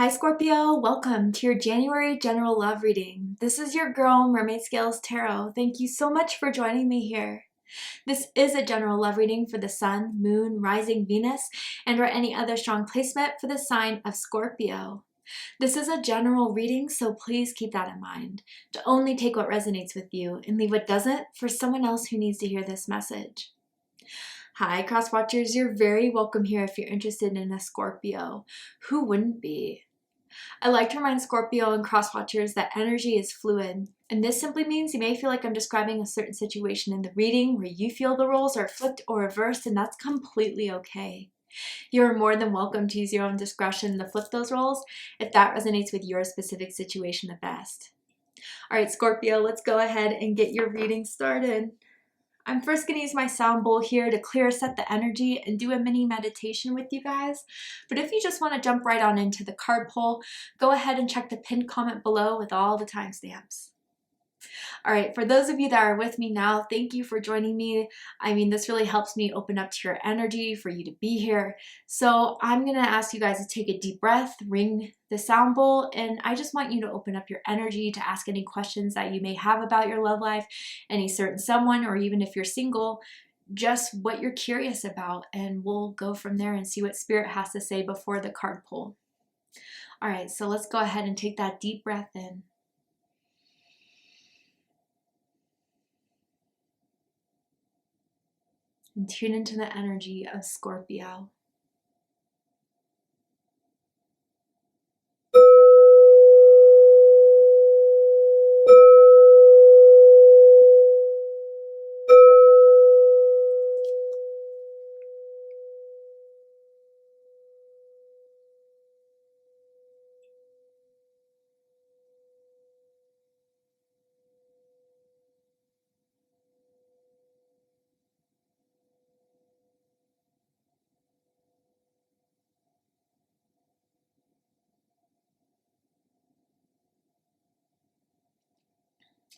Hi Scorpio, welcome to your January general love reading. This is your girl, Mermaid Scales Tarot. Thank you so much for joining me here. This is a general love reading for the Sun, Moon, Rising Venus, and or any other strong placement for the sign of Scorpio. This is a general reading, so please keep that in mind. To only take what resonates with you and leave what doesn't for someone else who needs to hear this message. Hi, cross watchers. You're very welcome here if you're interested in a Scorpio. Who wouldn't be? I like to remind Scorpio and cross watchers that energy is fluid, and this simply means you may feel like I'm describing a certain situation in the reading where you feel the roles are flipped or reversed, and that's completely okay. You're more than welcome to use your own discretion to flip those roles if that resonates with your specific situation the best. All right, Scorpio, let's go ahead and get your reading started. I'm first going to use my sound bowl here to clear set the energy and do a mini meditation with you guys. But if you just want to jump right on into the card pull, go ahead and check the pinned comment below with all the timestamps. All right, for those of you that are with me now, thank you for joining me. I mean, this really helps me open up to your energy for you to be here. So I'm going to ask you guys to take a deep breath, ring the sound bowl, and I just want you to open up your energy to ask any questions that you may have about your love life, any certain someone, or even if you're single, just what you're curious about, and we'll go from there and see what Spirit has to say before the card pull. All right, so let's go ahead and take that deep breath in. And tune into the energy of Scorpio.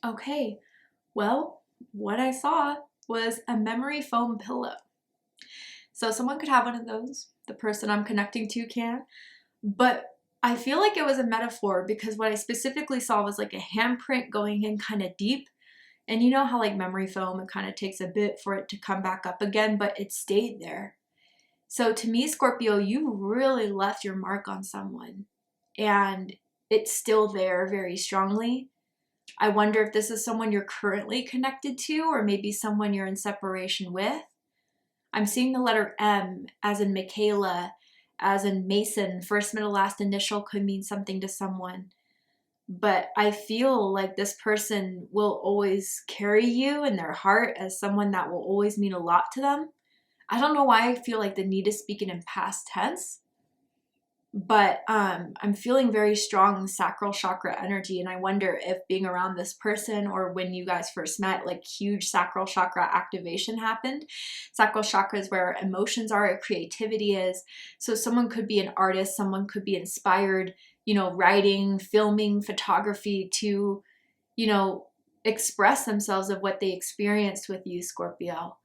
Okay, well, what I saw was a memory foam pillow. So someone could have one of those, the person I'm connecting to can, but I feel like it was a metaphor because what I specifically saw was like a handprint going in kind of deep. And you know how like memory foam, it kind of takes a bit for it to come back up again, but it stayed there. So to me, Scorpio, you really left your mark on someone and it's still there very strongly. I wonder if this is someone you're currently connected to or maybe someone you're in separation with. I'm seeing the letter M as in Michaela, as in Mason. First, middle, last initial could mean something to someone. But I feel like this person will always carry you in their heart as someone that will always mean a lot to them. I don't know why I feel like the need to speak it in past tense. But I'm feeling very strong sacral chakra energy, and I wonder if being around this person or when you guys first met, like huge sacral chakra activation happened. Sacral chakra is where emotions are, creativity is. So someone could be an artist, someone could be inspired, you know, writing, filming, photography to, you know, express themselves of what they experienced with you, Scorpio.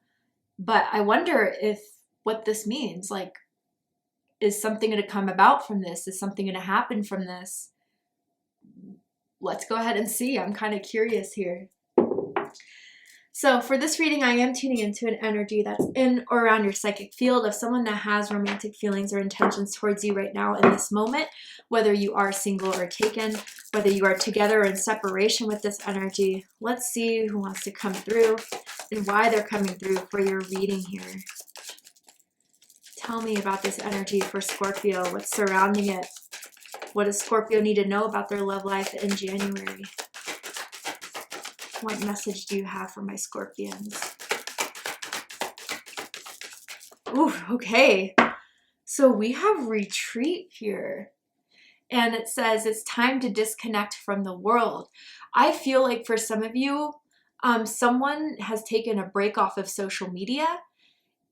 But I wonder if what this means, like, is something going to come about from this? Is something going to happen from this? Let's go ahead and see. I'm kind of curious here. So for this reading, I am tuning into an energy that's in or around your psychic field of someone that has romantic feelings or intentions towards you right now in this moment, whether you are single or taken, whether you are together or in separation with this energy. Let's see who wants to come through and why they're coming through for your reading here. Tell me about this energy for Scorpio. What's surrounding it? What does Scorpio need to know about their love life in January? What message do you have for my Scorpions? Ooh, okay. So we have retreat here. And it says it's time to disconnect from the world. I feel like for some of you, someone has taken a break off of social media.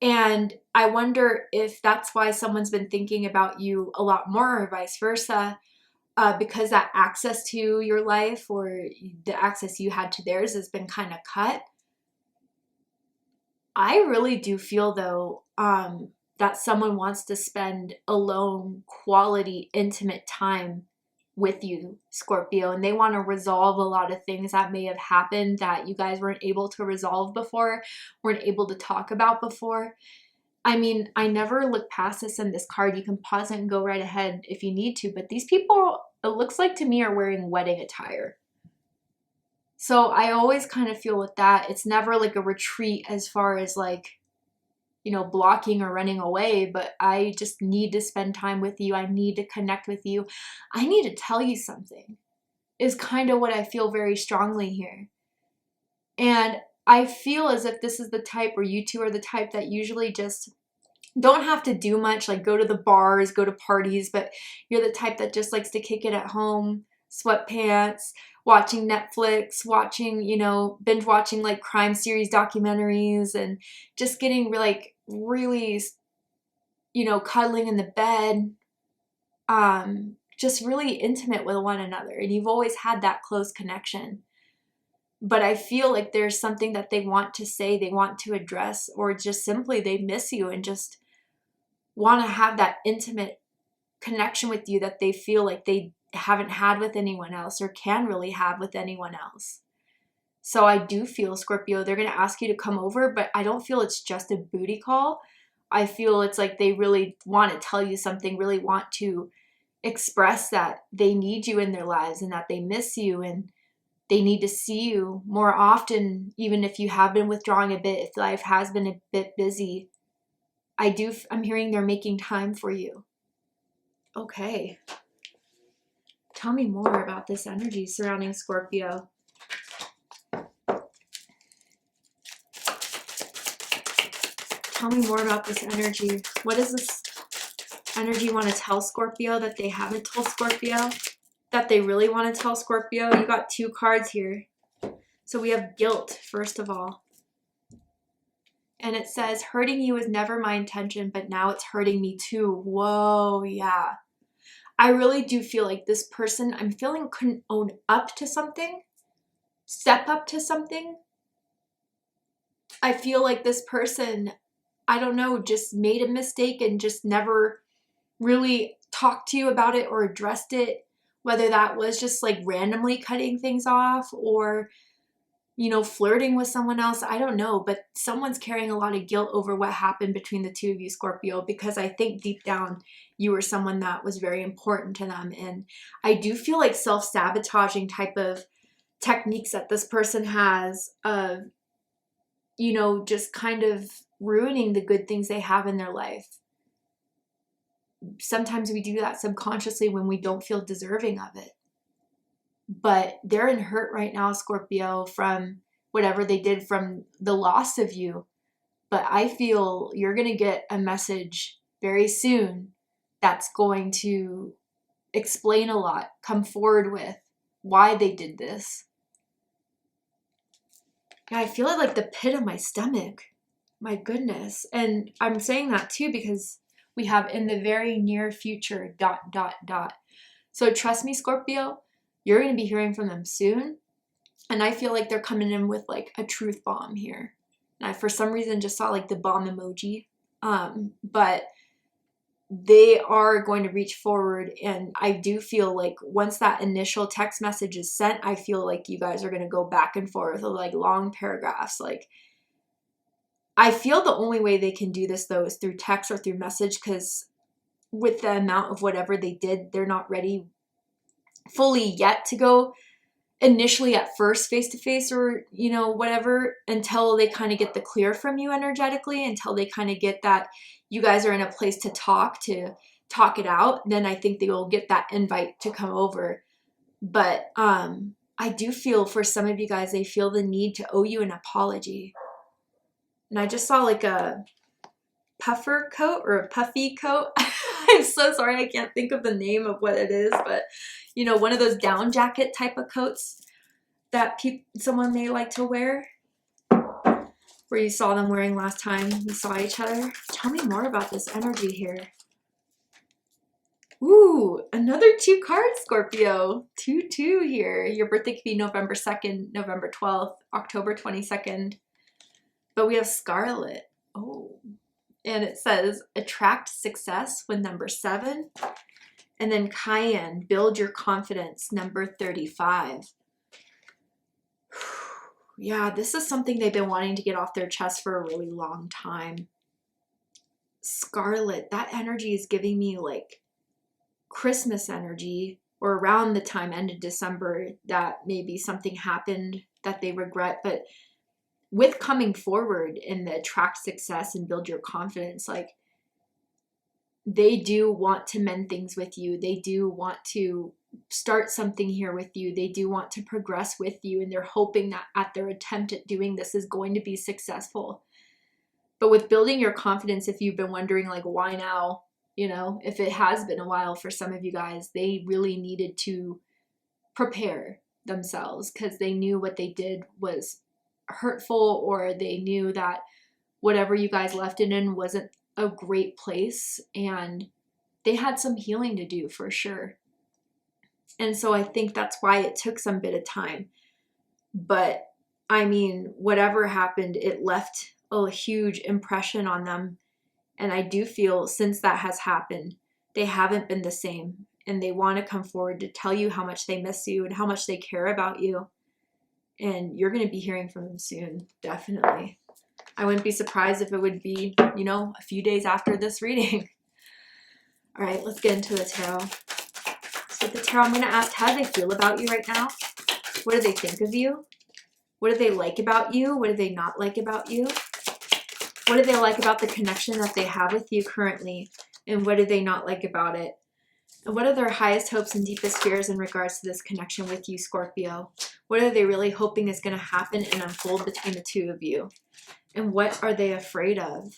And I wonder if that's why someone's been thinking about you a lot more or vice versa, because that access to your life or the access you had to theirs has been kind of cut. I really do feel though, that someone wants to spend alone, quality, intimate time with you, Scorpio, and they want to resolve a lot of things that may have happened that you guys weren't able to resolve before, weren't able to talk about before. I mean, I never look past this in this card. You can pause it and go right ahead if you need to, but these people, it looks like to me, are wearing wedding attire. So I always kind of feel with that, it's never like a retreat as far as like, you know, blocking or running away, but I just need to spend time with you. I need to connect with you. I need to tell you something is kind of what I feel very strongly here. And I feel as if this is the type, or you two are the type that usually just don't have to do much, like go to the bars, go to parties, but you're the type that just likes to kick it at home, sweatpants, watching Netflix, watching, you know, binge watching like crime series documentaries, and just getting like really, you know, cuddling in the bed, just really intimate with one another. And you've always had that close connection. But I feel like there's something that they want to say, they want to address, or just simply they miss you and just want to have that intimate connection with you that they feel like they haven't had with anyone else or can really have with anyone else. So I do feel, Scorpio, they're going to ask you to come over, but I don't feel it's just a booty call. I feel it's like they really want to tell you something, really want to express that they need you in their lives and that they miss you and they need to see you more often, even if you have been withdrawing a bit, if life has been a bit busy. I'm hearing they're making time for you. Okay. Tell me more about this energy surrounding Scorpio. Tell me more about this energy. What does this energy want to tell Scorpio that they haven't told Scorpio? That they really want to tell Scorpio? You got two cards here. So we have guilt, first of all. And it says, hurting you was never my intention, but now it's hurting me too. Whoa, yeah. I really do feel like this person, I'm feeling, couldn't own up to something, step up to something. I feel like this person, I don't know, just made a mistake and just never really talked to you about it or addressed it, whether that was just like randomly cutting things off or, you know, flirting with someone else. I don't know, but someone's carrying a lot of guilt over what happened between the two of you, Scorpio, because I think deep down you were someone that was very important to them. And I do feel like self-sabotaging type of techniques that this person has of, you know, just kind of ruining the good things they have in their life. Sometimes we do that subconsciously when we don't feel deserving of it. But they're in hurt right now, Scorpio, from whatever they did, from the loss of you. But I feel you're going to get a message very soon that's going to explain a lot, come forward with why they did this. Yeah, I feel it like the pit of my stomach. My goodness. And I'm saying that too because we have in the very near future, ... So trust me, Scorpio, you're going to be hearing from them soon. And I feel like they're coming in with like a truth bomb here. And I, for some reason, just saw like the bomb emoji. But they are going to reach forward. And I do feel like once that initial text message is sent, I feel like you guys are going to go back and forth with like long paragraphs. Like, I feel the only way they can do this though is through text or through message, because with the amount of whatever they did, they're not ready fully yet to go initially at first face to face or, you know, whatever, until they kind of get the clear from you energetically, until they kind of get that you guys are in a place to talk it out. Then I think they will get that invite to come over. But I do feel for some of you guys, they feel the need to owe you an apology. And I just saw like a puffer coat or a puffy coat. I'm so sorry, I can't think of the name of what it is, but you know, one of those down jacket type of coats that someone may like to wear, where you saw them wearing last time you saw each other. Tell me more about this energy here. Ooh, another 2 cards, Scorpio. 2 here. Your birthday could be November 2nd, November 12th, October 22nd. But we have Scarlet. Oh. And it says attract success with number 7. And then Cayenne, build your confidence, number 35. Yeah, this is something they've been wanting to get off their chest for a really long time. Scarlet, that energy is giving me like Christmas energy, or around the time end of December that maybe something happened that they regret. But with coming forward in the attract success and build your confidence, like they do want to mend things with you. They do want to start something here with you. They do want to progress with you, and they're hoping that at their attempt at doing this is going to be successful. But with building your confidence, if you've been wondering like why now, you know, if it has been a while for some of you guys, they really needed to prepare themselves because they knew what they did was hurtful, or they knew that whatever you guys left it in wasn't a great place, and they had some healing to do for sure. And so I think that's why it took some bit of time. But I mean, whatever happened, it left a huge impression on them. And I do feel since that has happened, they haven't been the same. And they want to come forward to tell you how much they miss you and how much they care about you. And you're going to be hearing from them soon, definitely. I wouldn't be surprised if it would be, you know, a few days after this reading. All right, let's get into the tarot. So the tarot, I'm going to ask, how do they feel about you right now? What do they think of you? What do they like about you? What do they not like about you? What do they like about the connection that they have with you currently? And what do they not like about it? And what are their highest hopes and deepest fears in regards to this connection with you, Scorpio? What are they really hoping is going to happen and unfold between the two of you? And what are they afraid of?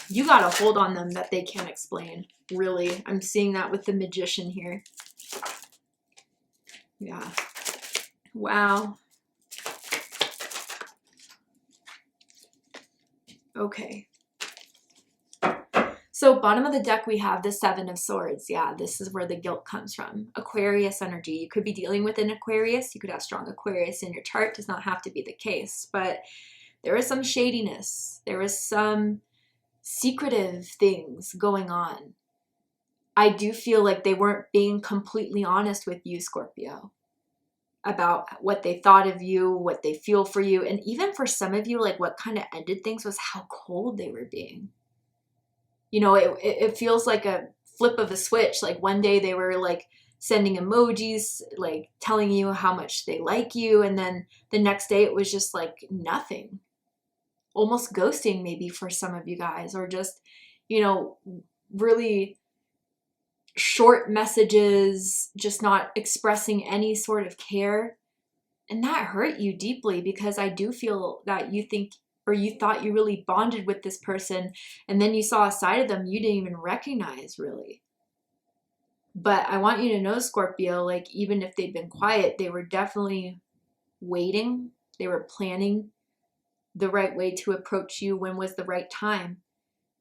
You got a hold on them that they can't explain. Really, I'm seeing that with the Magician here. Yeah. Wow. Okay. So bottom of the deck, we have the 7 of Swords. Yeah, this is where the guilt comes from. Aquarius energy. You could be dealing with an Aquarius. You could have strong Aquarius in your chart. Does not have to be the case. But there is some shadiness. There is some secretive things going on. I do feel like they weren't being completely honest with you, Scorpio, about what they thought of you, what they feel for you. And even for some of you, like what kind of ended things was how cold they were being. You know, it feels like a flip of a switch. Like one day they were like sending emojis, like telling you how much they like you. And then the next day it was just like nothing. Almost ghosting maybe for some of you guys, or just, you know, really short messages, just not expressing any sort of care. And that hurt you deeply, because I do feel that you think, or you thought you really bonded with this person, and then you saw a side of them you didn't even recognize really. But I want you to know, Scorpio, like even if they've been quiet, they were definitely waiting. They were planning the right way to approach you. When was the right time?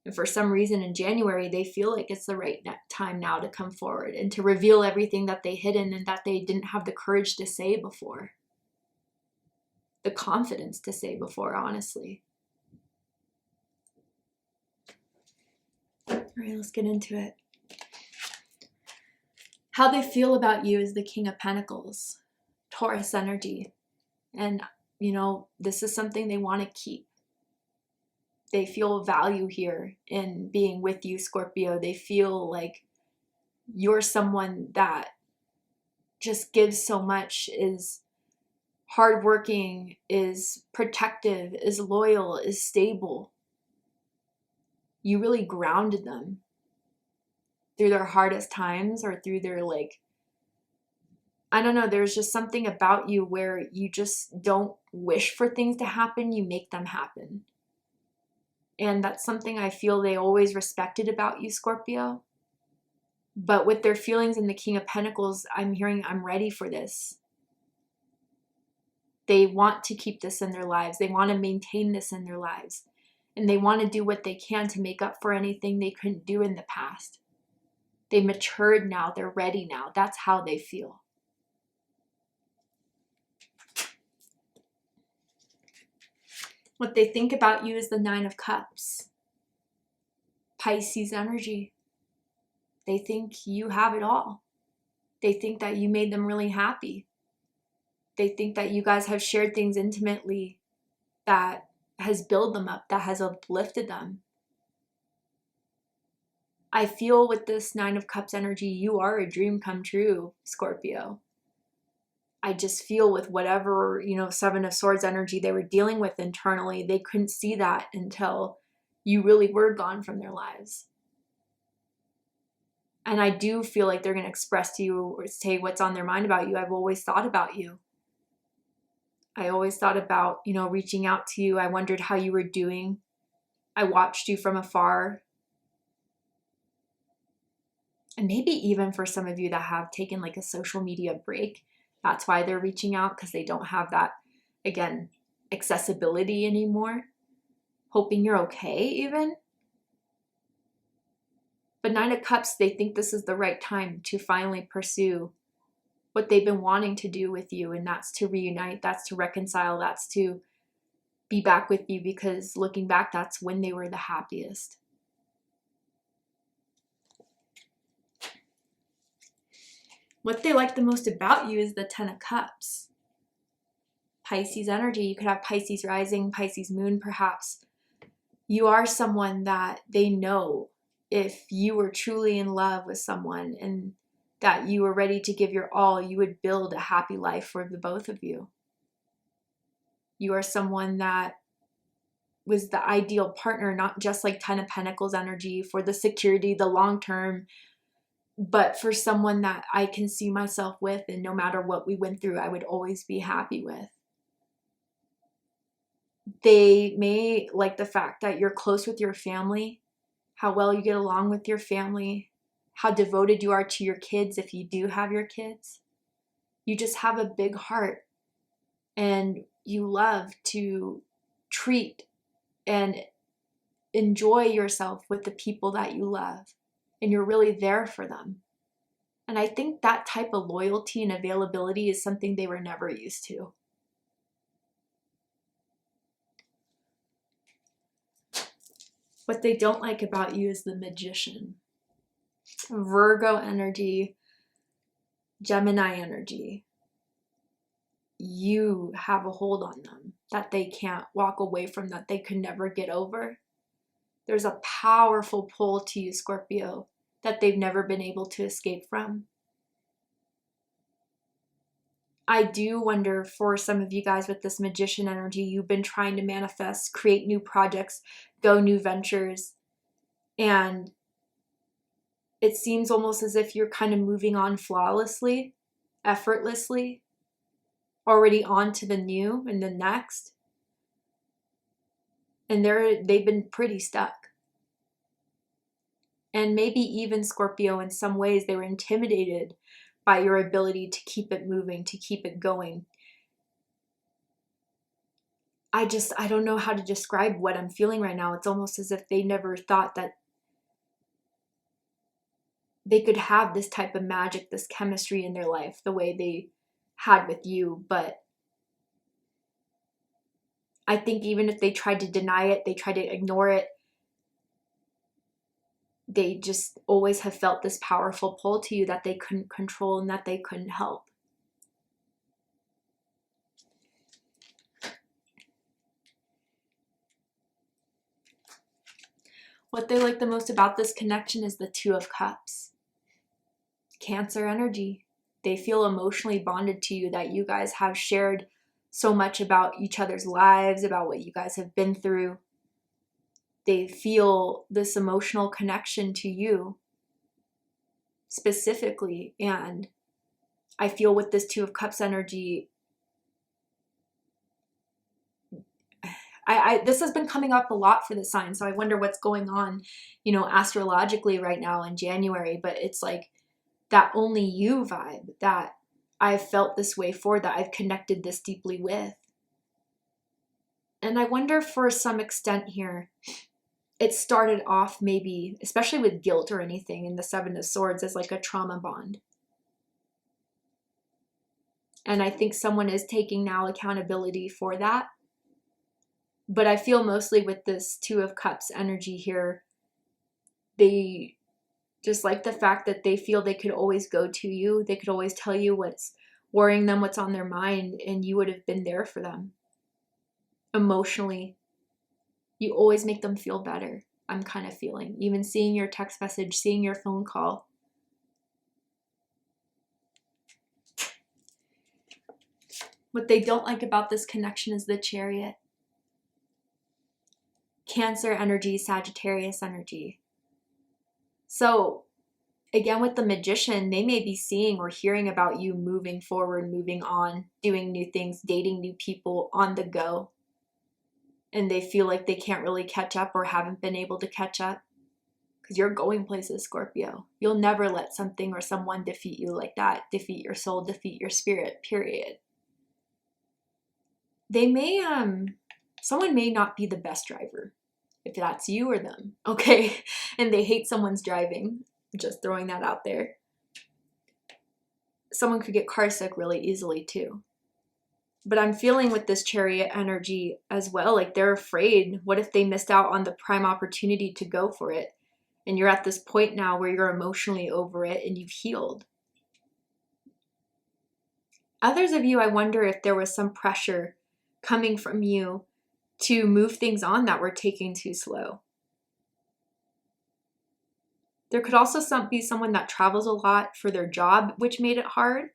And for some reason in January, they feel like it's the right time now to come forward and to reveal everything that they hidden and that they didn't have the courage to say before. The confidence to say before, honestly. All right, let's get into it. How they feel about you is the King of Pentacles, Taurus energy. And, you know, this is something they want to keep. They feel value here in being with you, Scorpio. They feel like you're someone that just gives so much, is hardworking, is protective, is loyal, is stable. You really grounded them through their hardest times, or through their like, I don't know, there's just something about you where you just don't wish for things to happen, you make them happen. And that's something I feel they always respected about you, Scorpio. But with their feelings in the King of Pentacles, I'm hearing, I'm ready for this. They want to keep this in their lives. They want to maintain this in their lives. And they want to do what they can to make up for anything they couldn't do in the past. They matured now. They're ready now. That's how they feel. What they think about you is the 9 of Cups. Pisces energy. They think you have it all. They think that you made them really happy. They think that you guys have shared things intimately that has built them up, that has uplifted them. I feel with this Nine of Cups energy, you are a dream come true, Scorpio. I just feel with whatever, Seven of Swords energy they were dealing with internally, they couldn't see that until you really were gone from their lives. And I do feel like they're going to express to you or say what's on their mind about you. I've always thought about you. I always thought about, reaching out to you. I wondered how you were doing. I watched you from afar. And maybe even for some of you that have taken like a social media break, that's why they're reaching out, because they don't have that, again, accessibility anymore. Hoping you're okay even. But Nine of Cups, they think this is the right time to finally pursue what they've been wanting to do with you. And that's to reunite, that's to reconcile, that's to be back with you, because looking back, that's when they were the happiest. What they like the most about you is the Ten of Cups. Pisces energy. You could have Pisces rising, Pisces moon perhaps. You are someone that they know, if you were truly in love with someone and that you were ready to give your all, you would build a happy life for the both of you. You are someone that was the ideal partner, not just like Ten of Pentacles energy for the security, the long term, but for someone that I can see myself with, and no matter what we went through, I would always be happy with. They may like the fact that you're close with your family, how well you get along with your family, how devoted you are to your kids if you do have your kids. You just have a big heart and you love to treat and enjoy yourself with the people that you love, and you're really there for them. And I think that type of loyalty and availability is something they were never used to. What they don't like about you is the Magician. Virgo energy, Gemini energy. You have a hold on them that they can't walk away from, that they could never get over. There's a powerful pull to you, Scorpio, that they've never been able to escape from. I do wonder for some of you guys with this Magician energy, you've been trying to manifest, create new projects, go new ventures, and it seems almost as if you're kind of moving on flawlessly, effortlessly, already on to the new and the next. And they've been pretty stuck. And maybe even Scorpio, in some ways, they were intimidated by your ability to keep it moving, to keep it going. I don't know how to describe what I'm feeling right now. It's almost as if they never thought that they could have this type of magic, this chemistry in their life the way they had with you. But I think even if they tried to deny it, they tried to ignore it, they just always have felt this powerful pull to you that they couldn't control and that they couldn't help. What they like the most about this connection is the Two of Cups. Cancer energy. They feel emotionally bonded to you, that you guys have shared so much about each other's lives, about what you guys have been through. They feel this emotional connection to you specifically. And I feel with this Two of Cups energy, this has been coming up a lot for the sign. So I wonder what's going on, astrologically right now in January. But it's like that only you vibe that I've felt this way for, that I've connected this deeply with. And I wonder for some extent here, it started off maybe, especially with guilt or anything in the Seven of Swords, as like a trauma bond. And I think someone is taking now accountability for that. But I feel mostly with this Two of Cups energy here, They just like the fact that they feel they could always go to you. They could always tell you what's worrying them, what's on their mind, and you would have been there for them. Emotionally, you always make them feel better, I'm kind of feeling. Even seeing your text message, seeing your phone call. What they don't like about this connection is the Chariot. Cancer energy, Sagittarius energy. So again, with the Magician, they may be seeing or hearing about you moving forward, moving on, doing new things, dating new people, on the go. And they feel like they can't really catch up or haven't been able to catch up. Because you're going places, Scorpio. You'll never let something or someone defeat you like that. Defeat your soul, defeat your spirit, period. They may, someone may not be the best driver. If that's you or them, okay? And they hate someone's driving. Just throwing that out there. Someone could get car sick really easily too. But I'm feeling with this Chariot energy as well, like they're afraid. What if they missed out on the prime opportunity to go for it? And you're at this point now where you're emotionally over it and you've healed. Others of you, I wonder if there was some pressure coming from you to move things on that were taking too slow. There could also be someone that travels a lot for their job, which made it hard.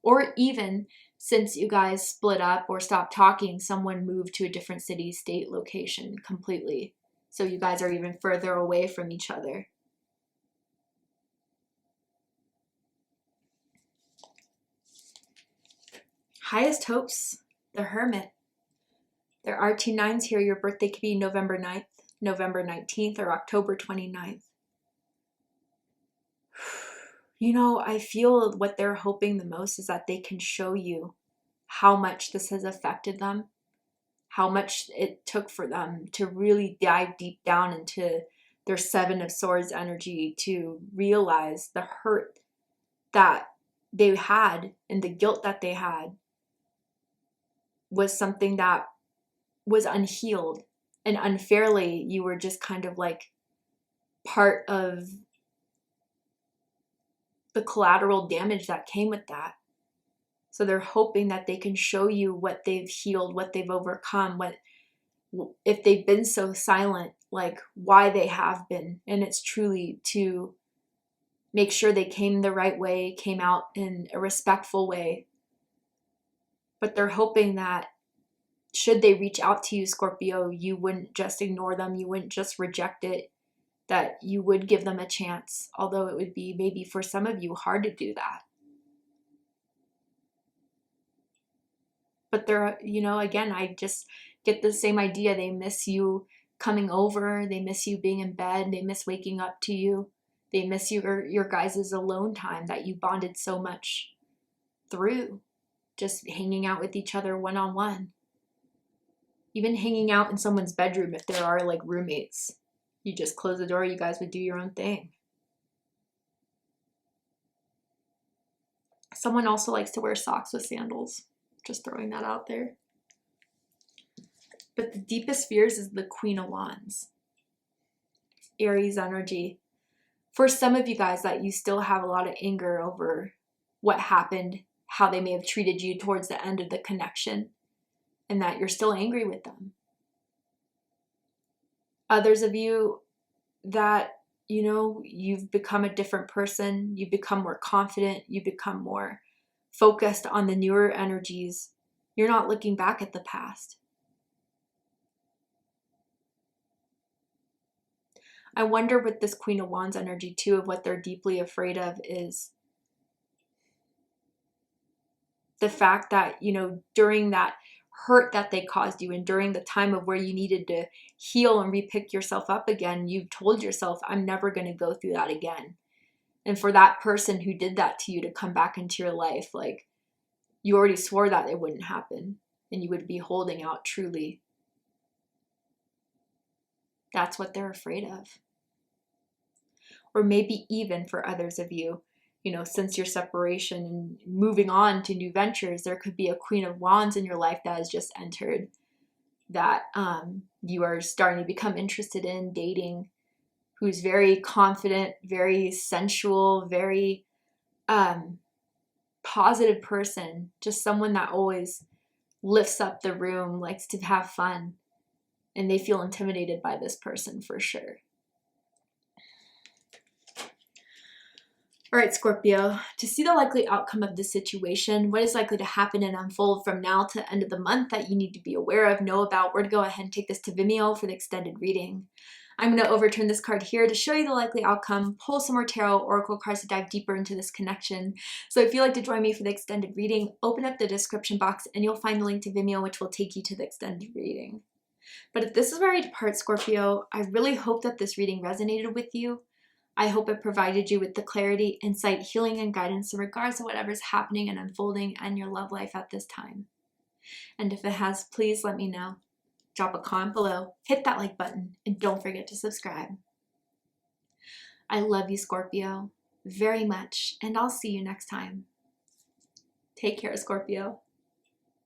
Or even since you guys split up or stopped talking, someone moved to a different city, state, location completely. So you guys are even further away from each other. Highest hopes, the Hermit. There are 2 9s here. Your birthday could be November 9th, November 19th, or October 29th. You know, I feel what they're hoping the most is that they can show you how much this has affected them, how much it took for them to really dive deep down into their 7 of Swords energy to realize the hurt that they had and the guilt that they had was something that was unhealed, and unfairly you were just kind of like part of the collateral damage that came with that. So they're hoping that they can show you what they've healed, what they've overcome, what if they've been so silent, like why they have been. And it's truly to make sure they came the right way, came out in a respectful way. But they're hoping that should they reach out to you, Scorpio, you wouldn't just ignore them, you wouldn't just reject it, that you would give them a chance, although it would be maybe for some of you hard to do that. But they're, you know, again, I just get the same idea. They miss you coming over, they miss you being in bed, they miss waking up to you, they miss your guys' alone time that you bonded so much through, just hanging out with each other one-on-one. Even hanging out in someone's bedroom if there are like roommates. You just close the door, you guys would do your own thing. Someone also likes to wear socks with sandals. Just throwing that out there. But the deepest fears is the Queen of Wands. Aries energy. For some of you guys that you still have a lot of anger over what happened, how they may have treated you towards the end of the connection, and that you're still angry with them. Others of you that, you know, you've become a different person, you've become more confident, you've become more focused on the newer energies. You're not looking back at the past. I wonder with this Queen of Wands energy too, of what they're deeply afraid of is the fact that, you know, during that hurt that they caused you and during the time of where you needed to heal and repick yourself up again, you've told yourself, I'm never going to go through that again. And for that person who did that to you to come back into your life, like you already swore that it wouldn't happen and you would be holding out truly. That's what they're afraid of. Or maybe even for others of you, you know, since your separation and moving on to new ventures, there could be a Queen of Wands in your life that has just entered that you are starting to become interested in dating, who's very confident, very sensual, very positive person, just someone that always lifts up the room, likes to have fun, and they feel intimidated by this person for sure. All right, Scorpio, to see the likely outcome of this situation, what is likely to happen and unfold from now to the end of the month that you need to be aware of, know about, where to go ahead and take this to Vimeo for the extended reading. I'm going to overturn this card here to show you the likely outcome, pull some more tarot oracle cards to dive deeper into this connection. So if you'd like to join me for the extended reading, open up the description box and you'll find the link to Vimeo, which will take you to the extended reading. But if this is where I depart, Scorpio, I really hope that this reading resonated with you. I hope it provided you with the clarity, insight, healing, and guidance in regards to whatever's happening and unfolding in your love life at this time. And if it has, please let me know. Drop a comment below, hit that like button, and don't forget to subscribe. I love you, Scorpio, very much, and I'll see you next time. Take care, Scorpio.